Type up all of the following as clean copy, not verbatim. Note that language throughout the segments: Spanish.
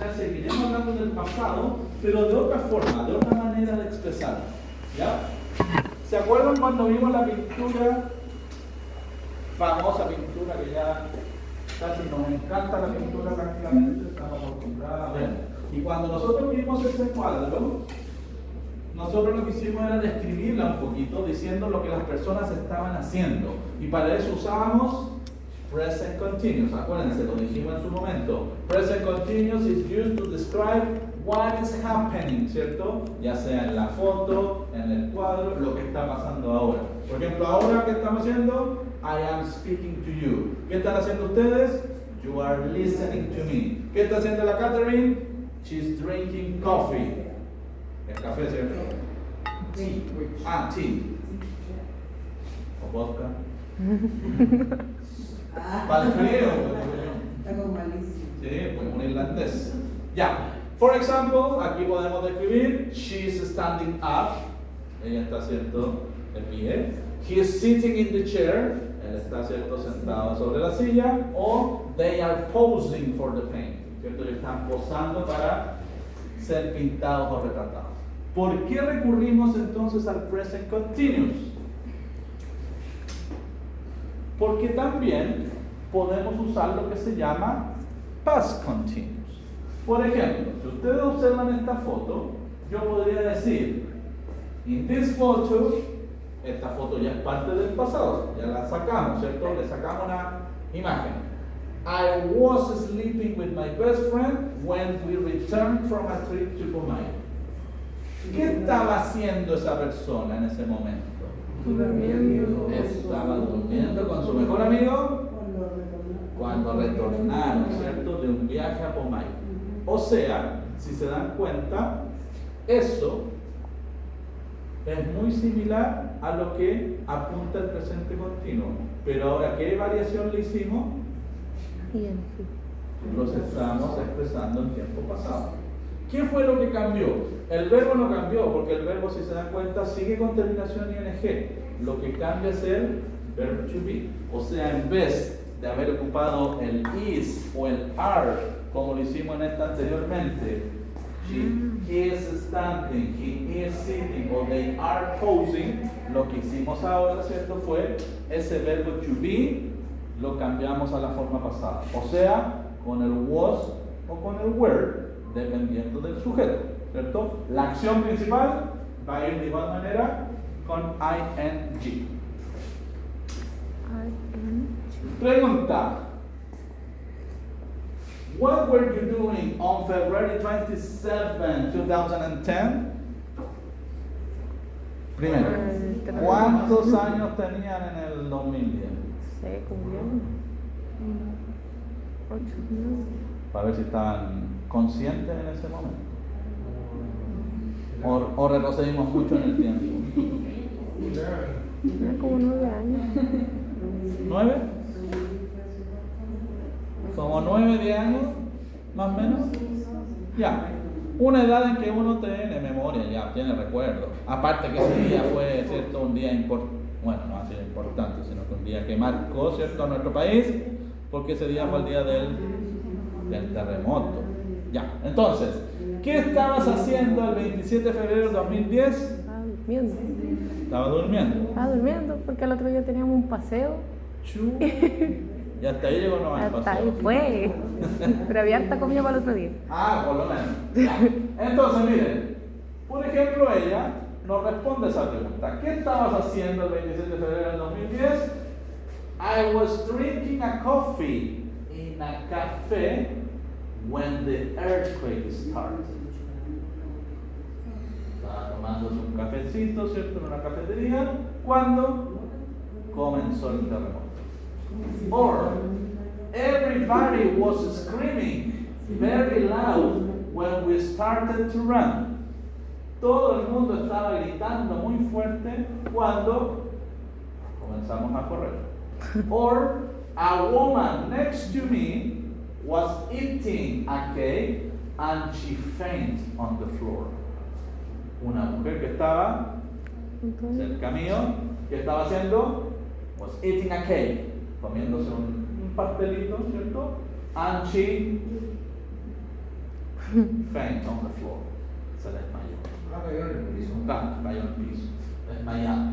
sea, seguiremos hablando del pasado, pero de otra forma, de otra manera de expresar. ¿Ya? ¿Se acuerdan cuando vimos la pintura, famosa pintura que ya casi nos encanta la pintura prácticamente, estamos acostumbrados a ver? Y cuando nosotros vimos ese cuadro, nosotros lo que hicimos era describirla un poquito, diciendo lo que las personas estaban haciendo. Y para eso usábamos present continuous. Acuérdense, lo dijimos en su momento. Present continuous is used to describe what is happening, ¿cierto? Ya sea en la foto, en el cuadro, lo que está pasando ahora. Por ejemplo, ahora, ¿qué estamos haciendo? I am speaking to you. ¿Qué están haciendo ustedes? You are listening to me. ¿Qué está haciendo la Catherine? She's drinking coffee. El café, ¿cierto? Tea. Ah, tea. O vodka. Para el frío. Está como malísimo. Sí, pues un irlandés. Ya. For example, aquí podemos describir, she's standing up. Ella está cierto de pie. He is sitting in the chair. Él está cierto sentado sobre la silla. O they are posing for the paint. ¿Cierto? Ellos están posando para ser pintados o retratados. ¿Por qué recurrimos entonces al present continuous? Porque también podemos usar lo que se llama past continuous. Por ejemplo, si ustedes observan esta foto, yo podría decir, in this photo, esta foto ya es parte del pasado, ya la sacamos, ¿cierto? Le sacamos una imagen. I was sleeping with my best friend when we returned from a trip to Pumayo. ¿Qué estaba haciendo esa persona en ese momento? Estaba durmiendo con su mejor amigo cuando retornaron, ¿cierto? De un viaje a Pumayo. O sea, si se dan cuenta, eso es muy similar a lo que apunta el presente continuo. Pero ahora, ¿qué variación le hicimos? Los estamos expresando en tiempo pasado. ¿Qué fue lo que cambió? El verbo no cambió, porque el verbo, si se dan cuenta, sigue con terminación ing. Lo que cambia es el verbo to be. O sea, en vez de haber ocupado el is o el are, como lo hicimos en esta anteriormente, she is standing, he is sitting, o they are posing, lo que hicimos ahora, ¿cierto? Fue ese verbo to be, lo cambiamos a la forma pasada. O sea, con el was o con el were, dependiendo del sujeto, ¿cierto? La acción principal va a ir de igual manera con ing. Pregunta. What were you doing on February 27, 2010? Primero, ¿cuántos años tenían en el 2010? Se cumplieron 8, 9. Para ver si estaban conscientes en ese momento. O retrocedimos mucho en el tiempo. Era como 9 años. ¿9? Como 9, 10 años, más o menos. Ya. Una edad en que uno tiene memoria, ya tiene recuerdo. Aparte que ese día fue, ¿cierto? Un día importante. Bueno, no ha sido importante, sino que un día que marcó, ¿cierto?, a nuestro país, porque ese día fue el día del terremoto. Ya. Entonces, ¿qué estabas haciendo el 27 de febrero de 2010? Estaba durmiendo. Estaba durmiendo. Estaba durmiendo porque el otro día teníamos un paseo. Chu. Y hasta ahí llegó no el Hasta paseo. ahí fue. Pero había harta comida para el otro día. Ah, por lo menos. Ya. Entonces, miren, por ejemplo, ella nos responde esa pregunta. ¿Qué estabas haciendo el 27 de febrero del 2010? I was drinking a coffee in a cafe when the earthquake started. Estaba tomándose un cafecito, ¿cierto?, en una cafetería cuando comenzó el terremoto. Or, everybody was screaming very loud when we started to run. Todo el mundo estaba gritando muy fuerte cuando comenzamos a correr. Or, a woman next to me was eating a cake and she fainted on the floor. Una mujer que estaba cerca mío, ¿qué estaba haciendo? Was eating a cake, comiéndose un pastelito, ¿cierto? And she Faint on the floor. Se desmayó. Cayó en el piso. Cayó en el piso. Desmayado.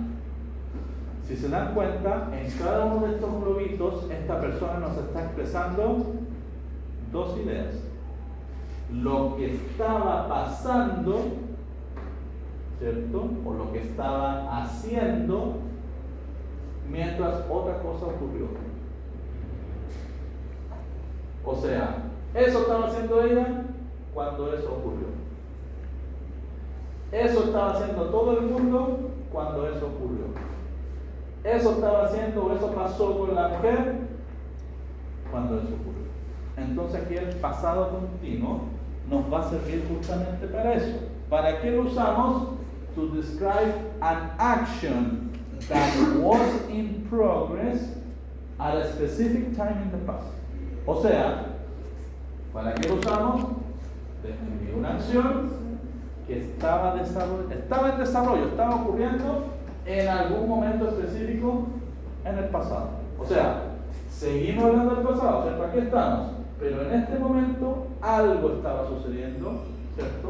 Si se dan cuenta, en cada uno de estos globitos, esta persona nos está expresando dos ideas. Lo que estaba pasando, ¿cierto? O lo que estaba haciendo mientras otra cosa ocurrió. O sea, eso estaba haciendo ella cuando eso ocurrió. Eso estaba haciendo todo el mundo cuando eso ocurrió. Eso estaba haciendo o eso pasó con la mujer cuando eso ocurrió. Entonces aquí el pasado continuo nos va a servir justamente para eso. ¿Para qué lo usamos? To describe an action that was in progress at a specific time in the past. O sea, ¿para qué lo usamos? Describir una acción que estaba en desarrollo, estaba ocurriendo en algún momento específico en el pasado. O sea, seguimos hablando del pasado, ¿cierto? Aquí estamos, pero en este momento algo estaba sucediendo, ¿cierto?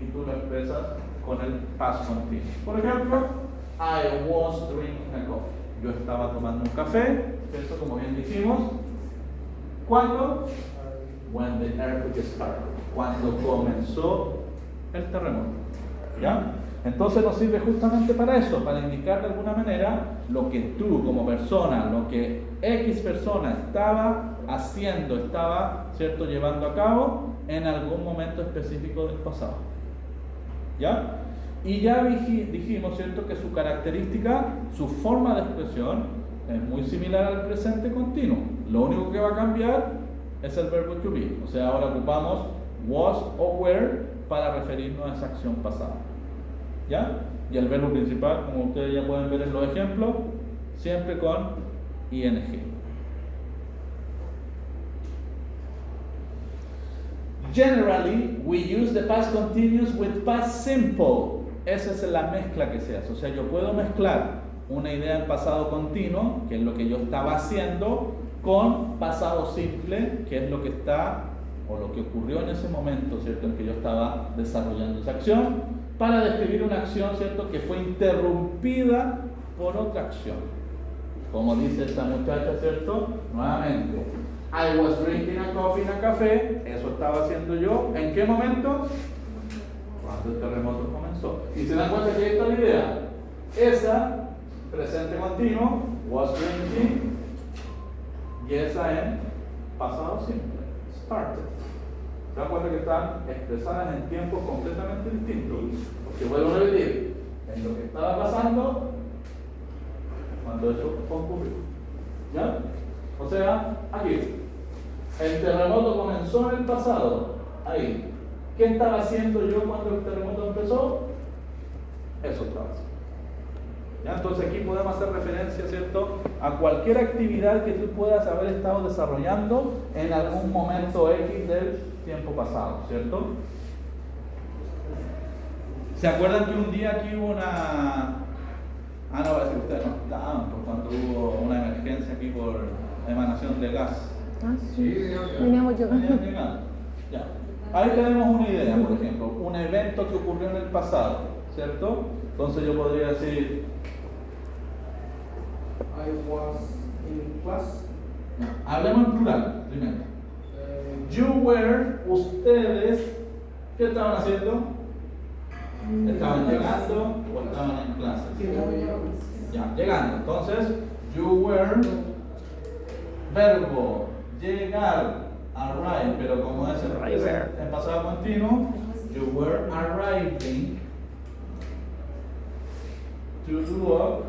Y tú lo expresas con el past continuous. Por ejemplo, I was drinking a coffee. Yo estaba tomando un café, ¿cierto? Como bien dijimos. ¿Cuándo? When the earthquake started. Cuando comenzó el terremoto. ¿Ya? Entonces nos sirve justamente para eso, para indicar de alguna manera lo que tú como persona, lo que X persona estaba haciendo, estaba, ¿cierto?, llevando a cabo en algún momento específico del pasado. ¿Ya? Y ya dijimos, ¿cierto?, que su característica, su forma de expresión es muy similar al presente continuo. Lo único que va a cambiar es el verbo to be. O sea, ahora ocupamos was o were para referirnos a esa acción pasada. ¿Ya? Y el verbo principal, como ustedes ya pueden ver en los ejemplos, siempre con ing. Generally, we use the past continuous with past simple. Esa es la mezcla que se hace. O sea, yo puedo mezclar una idea en pasado continuo, que es lo que yo estaba haciendo, con pasado simple, que es lo que está o lo que ocurrió en ese momento, ¿cierto?, en que yo estaba desarrollando esa acción, para describir una acción, ¿cierto?, que fue interrumpida por otra acción. Como dice esta muchacha, ¿cierto? Nuevamente, I was drinking a coffee in a café. Eso estaba haciendo yo. ¿En qué momento? Cuando el terremoto comenzó. Y se dan cuenta que ahí está la idea. Esa, presente continuo, was drinking. Y esa en pasado simple, started. Se dan cuenta que están expresadas en tiempos completamente distintos. Porque vuelvo a repetir, en lo que estaba pasando cuando eso ocurrió. ¿Ya? O sea, aquí, el terremoto comenzó en el pasado. Ahí. ¿Qué estaba haciendo yo cuando el terremoto empezó? Eso estaba haciendo. ¿Ya? Entonces aquí podemos hacer referencia, ¿cierto?, a cualquier actividad que tú puedas haber estado desarrollando en algún momento X del tiempo pasado, ¿cierto? ¿Se acuerdan que un día aquí hubo una... no, parece que ustedes no estaban por cuando hubo una emergencia aquí por emanación de gas? Ah, sí. Veníamos llegando. Ya. Ahí tenemos una idea, por ejemplo, un evento que ocurrió en el pasado, ¿cierto? Entonces yo podría decir I was in class. Hablemos en plural primero. You were, ustedes, ¿qué estaban haciendo? ¿Estaban llegando o estaban en clases? Ya, llegando. Entonces, you were, verbo, llegar, arrive, pero como es en pasado continuo, you were arriving to do work,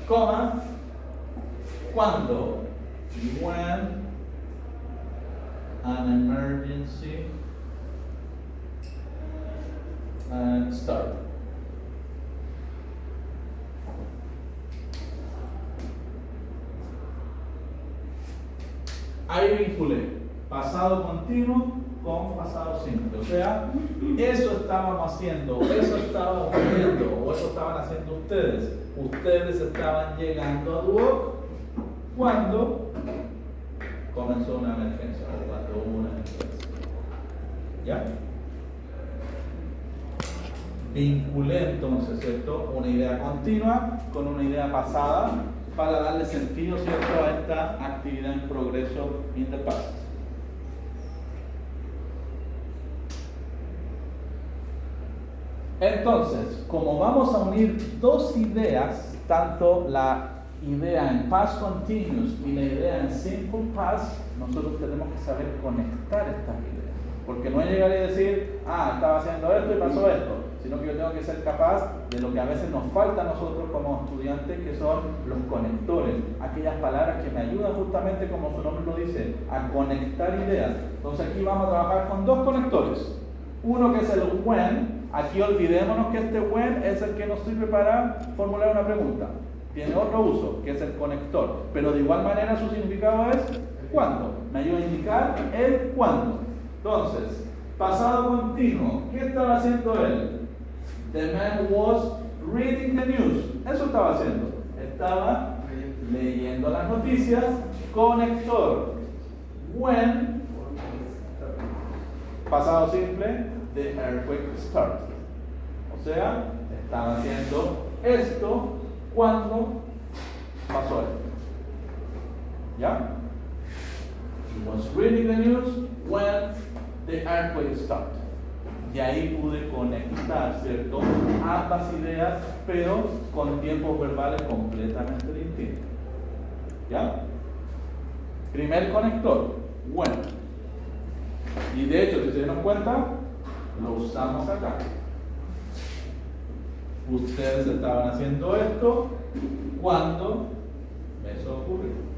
coma, cuando, when an emergency start. Ahí vinculé pasado continuo con pasado simple. O sea, eso estábamos haciendo, eso estaba ocurriendo, o eso estaban haciendo ustedes. Ustedes estaban llegando a Duoc cuando comenzó una emergencia, o cuando hubo una emergencia. ¿Ya? Vinculé entonces, ¿cierto? Una idea continua con una idea pasada para darle sentido, ¿cierto?, a esta actividad en progreso in the past. Entonces, como vamos a unir dos ideas, tanto la idea en past continuous y la idea en simple past, nosotros tenemos que saber conectar estas ideas. Porque no es llegar y decir, estaba haciendo esto y pasó esto, sino que yo tengo que ser capaz de lo que a veces nos falta a nosotros como estudiantes, que son los conectores, aquellas palabras que me ayudan justamente, como su nombre lo dice, a conectar ideas. Entonces aquí vamos a trabajar con dos conectores. Uno que es el when. Aquí olvidémonos que este when es el que nos sirve para formular una pregunta. Tiene otro uso, que es el conector. Pero de igual manera su significado es cuándo. Me ayuda a indicar el cuándo. Entonces, pasado continuo. ¿Qué estaba haciendo él? The man was reading the news. Eso estaba haciendo. Estaba leyendo las noticias. Conector. When. Pasado simple. The earthquake started. O sea, estaba haciendo esto cuando pasó esto. ¿Ya? He was reading the news when the earthquake started. Y ahí pude conectar, ¿cierto?, ambas ideas, pero con tiempos verbales completamente distintos. ¿Ya? Primer conector, when. Y de hecho, si se dieron cuenta, lo usamos acá. Ustedes estaban haciendo esto cuando eso ocurrió.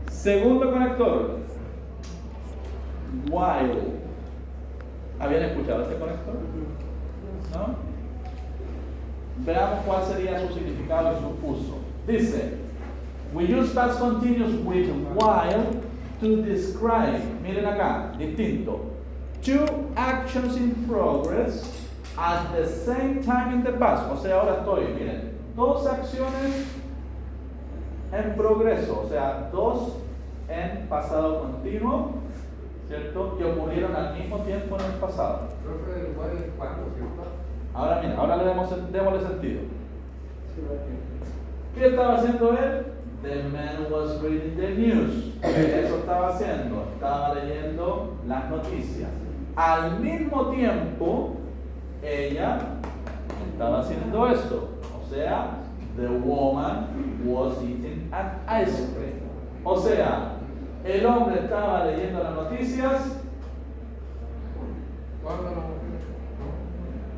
Segundo conector, while. ¿Habían escuchado este conector? ¿No? Veamos cuál sería su significado y su uso. Dice, we use past continuous with while to describe, miren acá, distinto, two actions in progress at the same time in the past. O sea, ahora estoy, miren, dos acciones en progreso, o sea, dos en pasado continuo, ¿cierto?, que ocurrieron al mismo tiempo en el pasado. Profe, igual es cuando, ¿cierto? Ahora mira, ahora démosle sentido. ¿Qué estaba haciendo él? The man was reading the news. Eso estaba haciendo. Estaba leyendo las noticias. Al mismo tiempo, ella estaba haciendo esto. O sea, the woman was eating an ice cream. O sea, el hombre estaba leyendo las noticias. ¿Cuándo no?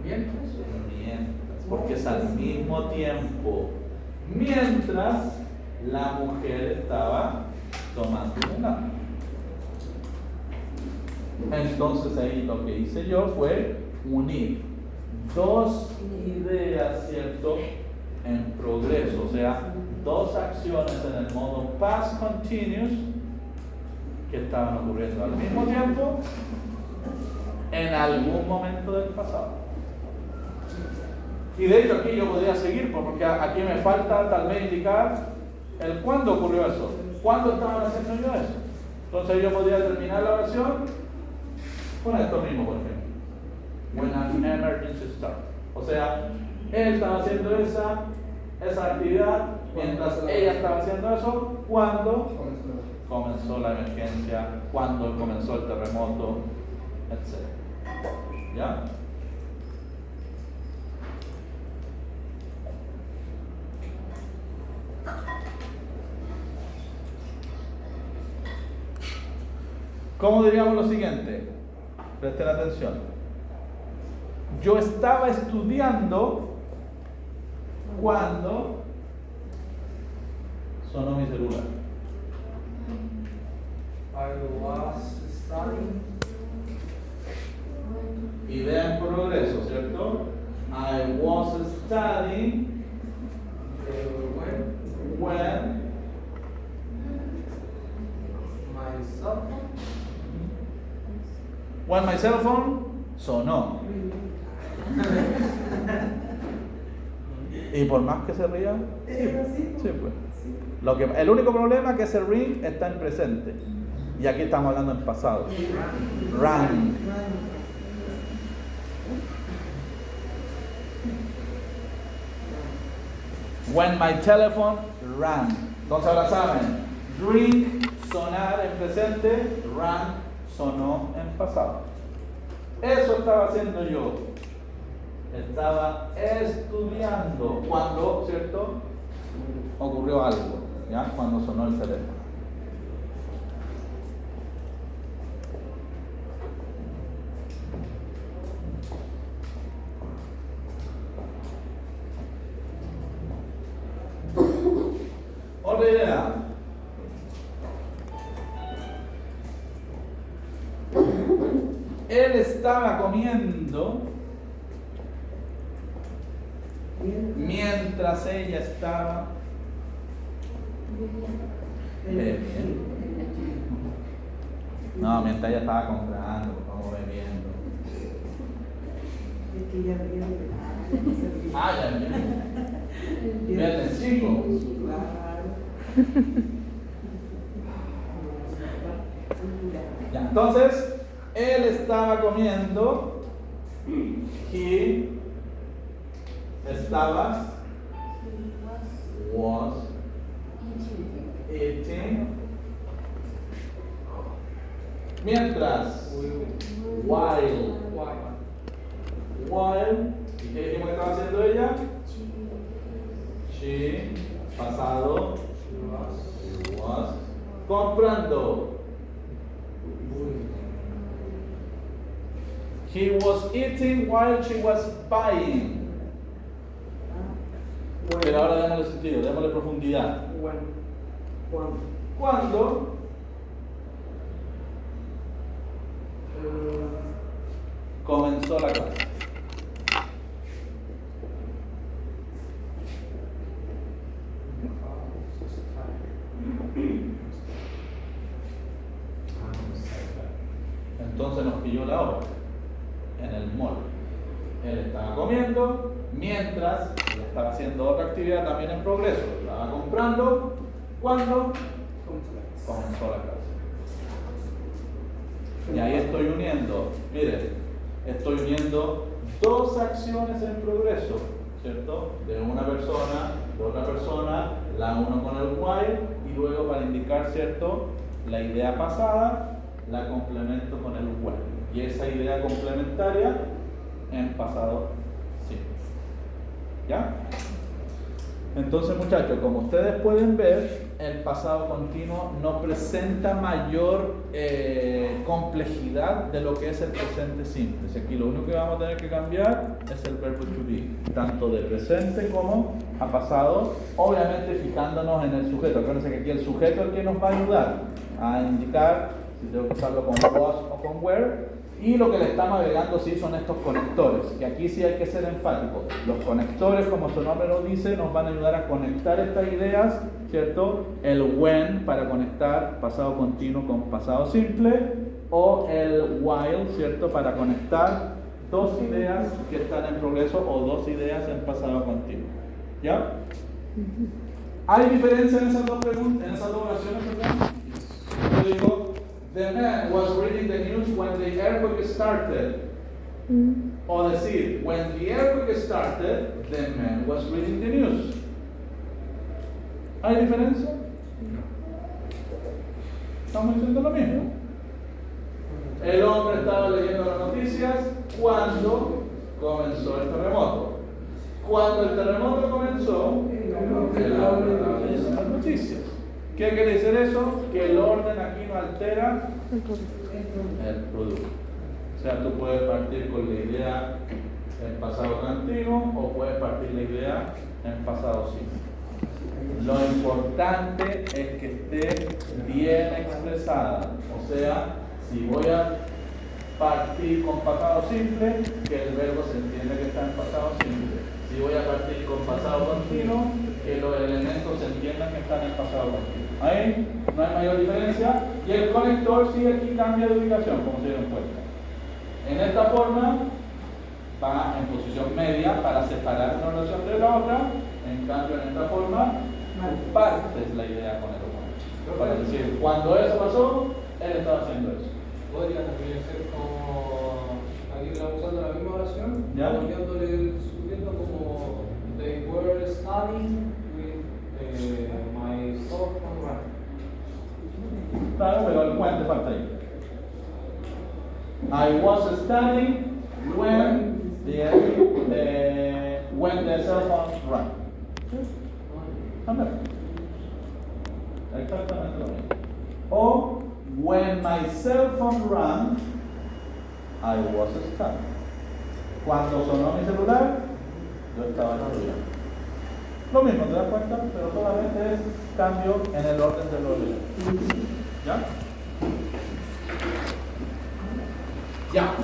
¿Mientras? Porque es al mismo tiempo. Mientras la mujer estaba tomando una. Entonces ahí lo que hice yo fue unir dos ideas, ¿cierto?, en progreso, o sea, dos acciones en el modo past continuous que estaban ocurriendo al mismo tiempo en algún momento del pasado. Y de hecho aquí yo podría seguir, porque aquí me falta tal vez indicar el cuándo ocurrió eso, cuándo estaban haciendo yo eso. Entonces yo podría terminar la oración con esto mismo, por ejemplo. When an emergency started. O sea, él estaba haciendo esa actividad mientras ella estaba haciendo eso cuando comenzó la emergencia, cuando comenzó el terremoto, etc. ¿Ya? ¿Cómo diríamos lo siguiente? Presten atención. Yo estaba estudiando cuando sonó mi celular. I was studying. Idea en progreso, ¿cierto? I was studying when my cell phone sonó. Y por más que se ría, sí, pues. El único problema es que ese ring está en presente. Y aquí estamos hablando en pasado. Rang. When my telephone rang. Entonces ahora saben, ring, sonar en presente, rang, sonó en pasado. Eso estaba haciendo yo. Estaba estudiando cuando, ¿cierto? Ocurrió algo, ¿ya? Cuando sonó el teléfono. Otra idea. Él estaba comiendo mientras ella estaba bebiendo. No, mientras ella estaba comprando, como bebiendo. Ah, ya bien. Viernes 5. Ya, entonces, él estaba comiendo. He estaba was eating. Mientras, while. ¿Y qué dijimos que estaba haciendo ella? She, pasado, was comprando. He was eating while she was buying. Pero ahora démosle sentido, démosle profundidad. ¿Cuándo? Comenzó la clase. Entonces nos pilló la hora en el mall. Él estaba comiendo mientras él estaba haciendo otra actividad también en progreso. Estaba comprando. ¿Cuándo? Comenzó la clase. Y ahí estoy uniendo, miren, estoy uniendo dos acciones en progreso, ¿cierto? De una persona, de otra persona, la uno con el while y luego para indicar, ¿cierto? La idea pasada, la complemento con el when. Y esa idea complementaria en pasado simple. ¿Ya? Entonces, muchachos, como ustedes pueden ver, el pasado continuo no presenta mayor complejidad de lo que es el presente simple. Si aquí lo único que vamos a tener que cambiar es el verbo to be, tanto de presente como a pasado, obviamente fijándonos en el sujeto. Acuérdense que aquí el sujeto es el que nos va a ayudar a indicar si tengo que usarlo con was o con were. Y lo que le estamos agregando sí son estos conectores, que aquí sí hay que ser enfático. Los conectores, como su nombre lo dice, nos van a ayudar a conectar estas ideas, ¿cierto? El when para conectar pasado continuo con pasado simple, o el while, ¿cierto? Para conectar dos ideas que están en progreso o dos ideas en pasado continuo. ¿Ya? ¿Hay diferencia en esas dos preguntas, en esas dos oraciones, perdón? Yo digo, the man was reading the news when the earthquake started. O decir, when the earthquake started, the man was reading the news. ¿Hay diferencia? Estamos diciendo lo mismo. El hombre estaba leyendo las noticias cuando comenzó el terremoto. Cuando el terremoto comenzó, el hombre estaba leyendo las noticias. ¿Qué quiere decir eso? Que el orden aquí no altera el producto. O sea, tú puedes partir con la idea en pasado continuo o puedes partir la idea en pasado simple. Lo importante es que esté bien expresada. O sea, si voy a partir con pasado simple, que el verbo se entienda que está en pasado simple. Si voy a partir con pasado continuo, que los elementos se entiendan que están en pasado continuo. Ahí no hay mayor diferencia. Y el conector sí aquí cambia de ubicación, como se dieron cuenta. En esta forma, va en posición media para separar una oración de la otra. En cambio, en esta forma, compartes la idea con el otro. Para decir, cuando eso pasó, él estaba haciendo eso. Podría también ser como aquí estamos usando la misma oración, ¿Ya? cambiándole el sujeto como they were studying with my cell phone running. Claro, pero el puente falta ahí. I was studying when the cell phone rang. Exactamente lo mismo. O when my cell phone rang, I was studying. Cuando sonó mi celular, yo estaba estudiando. Lo mismo, ¿te das cuenta? Pero solamente es cambio en el orden de los elementos. ¿Ya? Ya.